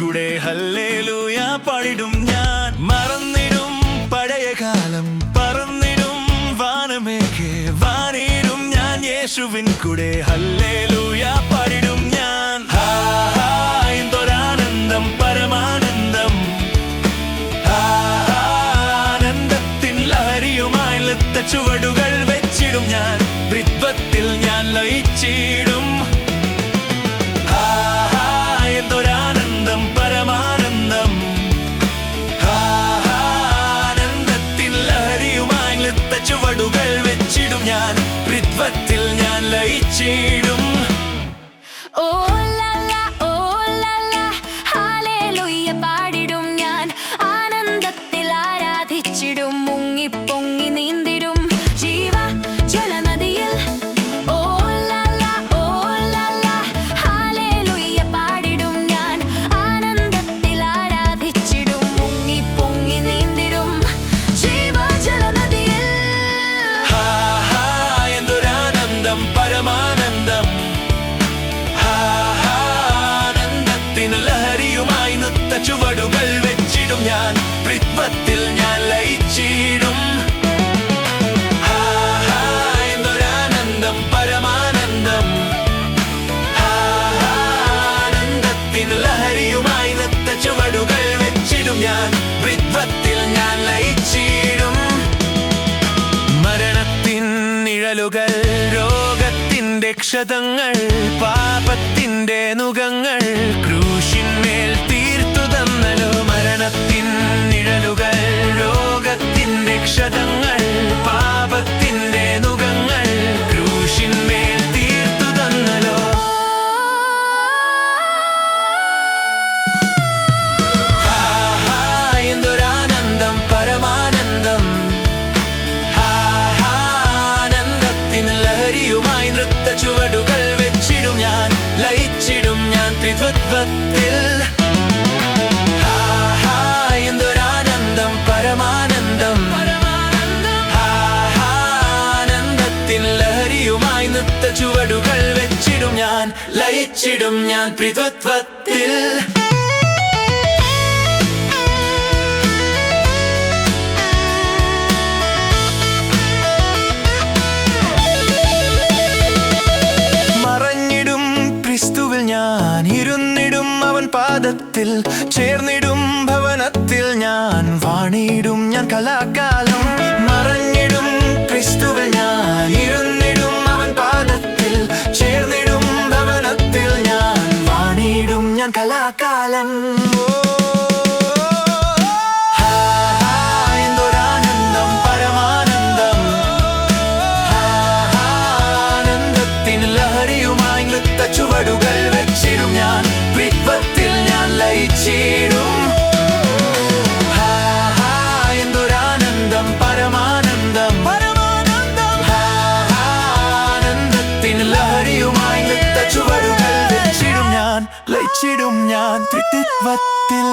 കൂടെ ഹല്ലേലൂയ പാടിടും ഞാൻ. മറന്നിടും പഴയ കാലം, പറന്നിടും വാനമേഘേ വാണിടും ഞാൻ. യേശുവിൻ കൂടെ ഹല്ലേലൂയ പാടിടും ഞാൻ. എന്തൊരാനന്ദം, പരമാനന്ദം. ആനന്ദത്തിൻ ലഹരിയുമായി നൃത്ത ചുവടുകൾ വെച്ചിടും ഞാൻ. ത്രിത്വത്തിൽ ഞാൻ ലയിച്ചിടും. എന്തൊരാനന്ദം, പരമാനന്ദം. ആനന്ദത്തിൻ ലഹരിയുമായി നൃത്ത ചുവടുകൾ വെച്ചിടും ഞാൻ. ത്രിത്വത്തിൽ ഞാൻ ലയിച്ചിടും. ഓ ലാലാ, ഓ ലാലാ, ഹല്ലേലൂയ പാടിടും ഞാൻ. ആനന്ദത്തിൽ ആരാധിച്ചിടും. മുങ്ങിപ്പൊങ്ങി നീന്തിടും ജീവ ജലനദിയിൽ. ഓ ലാലാ, ഓ ലാലാ, ഹല്ലേലൂയ പാടിടും ഞാൻ. ആനന്ദത്തിൽ ആരാധിച്ചിടും. മുങ്ങിപ്പൊങ്ങി നീന്തിടും ജീവ ജലനദിയിൽ. എന്തൊരാനന്ദം, പരമാനന്ദം. ആനന്ദത്തിൻ ലഹരിയുമായി നൃത്ത ചുവടുകൾ വെച്ചിടും ഞാൻ. ത്രിത്വത്തിൽ ഞാൻ ലയിച്ചിടും. എന്തൊരാനന്ദം, പരമാനന്ദം. ആനന്ദത്തിൻ ലഹരിയുമായി നൃത്ത ചുവടുകൾ വെച്ചിടും ഞാൻ. ത്രിത്വത്തിൽ ഞാൻ ലയിച്ചിടും. മരണത്തിൻ നിഴലുകൾ, രോഗത്തിന്റെ ക്ഷതങ്ങൾ, പാപത്തിന്റെ നുകങ്ങൾ ക്രൂശിന്മേൽ തീർത്തു തന്നല്ലോ. മരണത്തിൻ നിഴലുകൾ, രോഗത്തിന്റെ ക്ഷതങ്ങൾ, പാപത്തിന്റെ നുകങ്ങൾ ക്രൂശിന്മേൽ തീർത്തു തന്നല്ലോ. എന്തൊരാനന്ദം, പരമാനന്ദം. ആനന്ദത്തിൻ ലഹരിയുമായി നൃത്ത ചുവടുകൾ വെച്ചിടും ഞാൻ. ലയിച്ചിടും ഞാൻ ത്രിത്വത്തിൽ. എന്തൊരാനന്ദം, പരമാനന്ദം. ആനന്ദത്തിൻ ലഹരിയുമായി നൃത്ത ചുവടുകൾ വെച്ചിടും ഞാൻ. ലയിച്ചിടും ഞാൻ ത്രിത്വത്തിൽ. മറഞ്ഞിടും ക്രിസ്തുവിൽ ഞാൻ. ഇരുന്നിടും അവൻ പാദത്തിൽ. ചേർന്നിടും ഭവനത്തിൽ ഞാൻ. വാണിടും ഞാൻ കലാകാലം. മറഞ്ഞിടും ക്രിസ്തുവിൽ ഞാൻ. ഇരുന്നിടും അവൻ പാദത്തിൽ. ചേർന്നിടും ഭവനത്തിൽ ഞാൻ. വാണിടും ഞാൻ കലാകാലം. എന്തൊരാനന്ദം, പരമാനന്ദം. ആനന്ദത്തിൻ ലഹരിയുമായി നൃത്ത ചുവടുകൾ വെച്ചിടും ഞാൻ. ത്രിത്വത്തിൽ ഞാൻ ലയിച്ചിടും. എന്തൊരാനന്ദം, പരമാനന്ദം. ആനന്ദത്തിൻ ലഹരിയുമായി നൃത്ത ചുവടുകൾ വെച്ചിടും ഞാൻ. ലയിച്ചിടും ഞാൻ ത്രിത്വത്തിൽ.